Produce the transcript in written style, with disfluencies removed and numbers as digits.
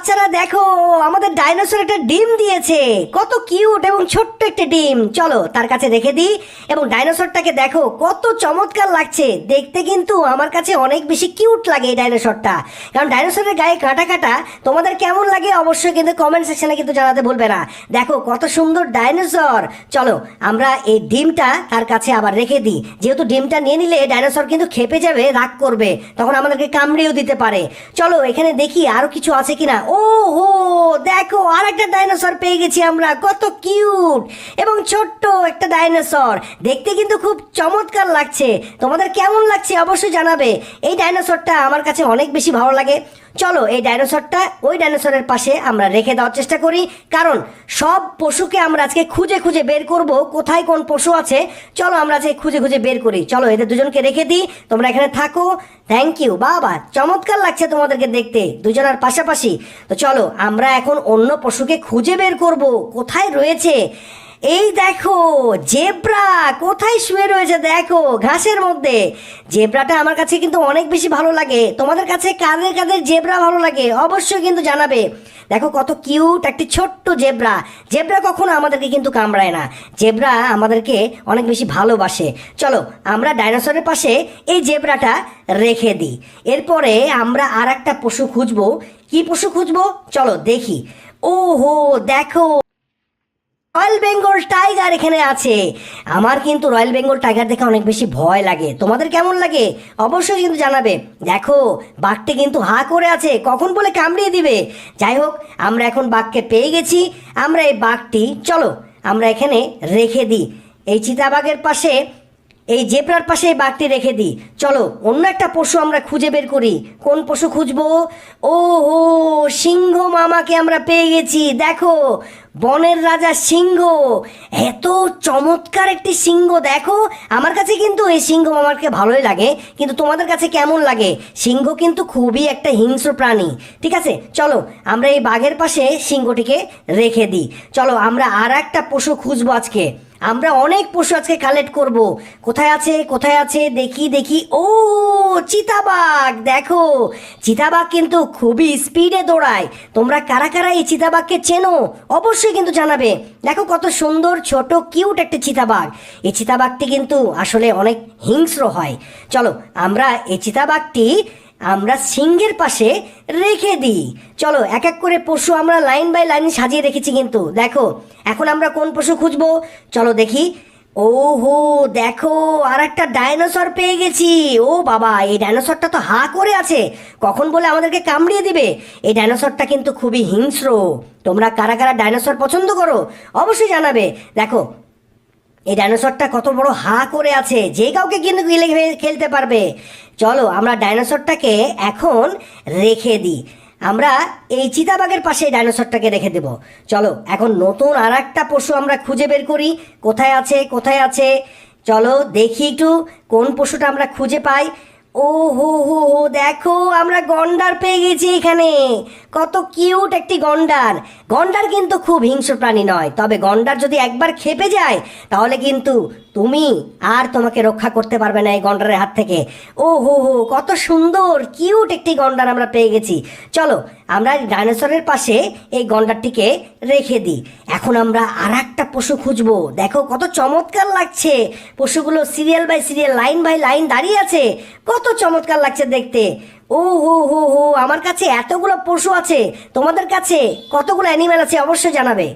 বাচ্চারা দেখো, আমাদের ডাইনোসর একটা ডিম দিয়েছে। কত কিউট এবং ছোট্ট একটা ডিম। চলো তার কাছে রেখে দিই। এবং ডাইনোসরটাকে দেখো কত চমৎকার লাগছে দেখতে, কিন্তু আমার কাছে অনেক বেশি কিউট লাগে এই ডাইনোসরটা। কারণ ডাইনোসরের গায়ে কাটা কাটা। তোমাদের কেমন লাগে অবশ্যই কিন্তু কমেন্ট সেকশনে কিন্তু জানাতে ভুলবে না। দেখো কত সুন্দর ডাইনোসর। চলো আমরা এই ডিমটা তার কাছে আবার রেখে দিই, যেহেতু ডিমটা নিয়ে নিলে ডাইনোসর কিন্তু খেপে যাবে, রাগ করবে, তখন আমাদেরকে কামড়েও দিতে পারে। চলো এখানে দেখি আরো কিছু আছে কিনা। ও হো, দেখো আর একটা ডাইনোসর পেয়ে গেছি আমরা। কত কিউট এবং ছোট্ট একটা ডাইনোসর, দেখতে কিন্তু খুব চমৎকার লাগছে। তোমাদের কেমন লাগছে অবশ্যই জানাবে। এই ডাইনোসরটা আমার কাছে অনেক বেশি ভালো লাগে। চলো এই ডাইনোসরটা ওই ডাইনোসরের পাশে আমরা রেখে দেওয়ার চেষ্টা করি, কারণ সব পশুকে আমরা আজকে খুঁজে খুঁজে বের করব কোথায় কোন পশু আছে। চলো আমরা আজকে খুঁজে খুঁজে বের করি। চলো এদের দুজনকে রেখে দিই, তোমরা এখানে থাকো। থ্যাংক ইউ বাবা, চমৎকার লাগছে তোমাদেরকে দেখতে দুজনের পাশাপাশি। তো চলো আমরা এখন অন্য পশুকে খুঁজে বের করব কোথায় রয়েছে। এই দেখো জেব্রা কোথায় শুয়ে রয়েছে, দেখো ঘাসের মধ্যে। জেব্রাটা আমার কাছে কিন্তু অনেক বেশি ভালো লাগে। তোমাদের কাছে কাদের কাদের জেব্রা ভালো লাগে অবশ্যই কিন্তু জানাবে। দেখো কত কিউট একটি ছোট্ট জেব্রা। জেব্রা কখনো আমাদেরকে কিন্তু কামড়ায় না, জেব্রা আমাদেরকে অনেক বেশি ভালোবাসে। চলো আমরা ডাইনোসরের পাশে এই জেব্রাটা রেখে দিই। এরপরে আমরা আর একটা পশু খুঁজবো। কি পশু খুঁজবো চলো দেখি। ও হো দেখো, রয়্যাল বেঙ্গল টাইগার এখানে আছে। আমার কিন্তু রয়্যাল বেঙ্গল টাইগার দেখে অনেক বেশি ভয় লাগে। তোমাদের কেমন লাগে অবশ্যই কিন্তু জানাবে। দেখো বাঘটি কিন্তু হা করে আছে, কখন বলে কামড়িয়ে দিবে। যাই হোক আমরা এখন বাঘকে পেয়ে গেছি। আমরা এই বাঘটি চলো আমরা এখানে রেখে দিই। এই চিতাবাঘের পাশে, এই জেব্রার পাশে এই বাঘটি রেখে দিই। চলো অন্য একটা পশু আমরা খুঁজে বের করি। কোন পশু খুঁজবো? ও হো, সিংহ মামাকে আমরা পেয়ে গেছি। দেখো বনের রাজা সিংহ, এত চমৎকার একটি সিংহ। দেখো আমার কাছে কিন্তু এই সিংহ মামাকে ভালোই লাগে, কিন্তু তোমাদের কাছে কেমন লাগে? সিংহ কিন্তু খুবই একটা হিংস্র প্রাণী। ঠিক আছে চলো আমরা এই বাঘের পাশে সিংহটিকে রেখে দিই। চলো আমরা আর একটা পশু খুঁজবো আজকে। আমরা অনেক পশু আজকে কালেক্ট করব। কোথায় আছে কোথায় আছে দেখি দেখি। ও চিতাবাঘ, দেখো চিতাবাঘ কিন্তু খুবই স্পিডে দৌড়ায়। তোমরা কারা কারা এই চিতাবাঘকে চেনো অবশ্যই কিন্তু জানাবে। দেখো কত সুন্দর ছোট কিউট একটা চিতাবাঘ। এই চিতাবাঘটি কিন্তু আসলে অনেক হিংস্র হয়। চলো আমরা এই চিতাবাঘটি আমরা সিংহের পাশে রেখে দিই। চলো এক এক করে পশু আমরা লাইন বাই লাইন সাজিয়ে রেখেছি কিন্তু। দেখো এখন আমরা কোন পশু খুঁজবো চলো দেখি। ও হো দেখো আর একটা ডাইনোসর পেয়ে গেছি। ও বাবা, এই ডাইনোসরটা তো হা করে আছে, কখন বলে আমাদেরকে কামড়িয়ে দিবে। এই ডাইনোসরটা কিন্তু খুবই হিংস্র। তোমরা কারা কারা ডাইনোসর পছন্দ করো অবশ্যই জানাবে। দেখো এই ডাইনোসরটা কত বড় হা করে আছে, যে কাউকে কিন্তু গিলে খেলতে পারবে। চলো আমরা ডাইনোসরটাকে এখন রেখে দিই। আমরা এই চিতাবাঘের পাশে এই ডাইনোসরটাকে রেখে দেব। চলো এখন নতুন আর একটা পশু আমরা খুঁজে বের করি। কোথায় আছে কোথায় আছে চলো দেখি একটু কোন পশুটা আমরা খুঁজে পাই। ও হো হো হো দেখো আমরা গন্ডার পেয়ে গেছি এখানে। কত কিউট একটি গন্ডার। গন্ডার কিন্তু খুব হিংস্র প্রাণী নয়, তবে গন্ডার যদি একবার খেপে যায় তাহলে কিন্তু তুমি আর তোমাকে রক্ষা করতে পারবে না এই গন্ডারের হাত থেকে। ও হো হো কত সুন্দর কিউট একটি গন্ডার আমরা পেয়ে গেছি। চলো আমরা ডাইনোসরের পাশে এই গন্ডারটিকে রেখে দিই। এখন আমরা আর একটা পশু খুঁজবো। দেখো কত চমৎকার লাগছে, পশুগুলো serial by serial line by line দাঁড়িয়ে আছে। কত চমৎকার লাগছে দেখতে। ও হো হো হো, আমার কাছে এতগুলো পশু আছে। তোমাদের কাছে কতগুলো অ্যানিমেল আছে অবশ্যই জানাবে।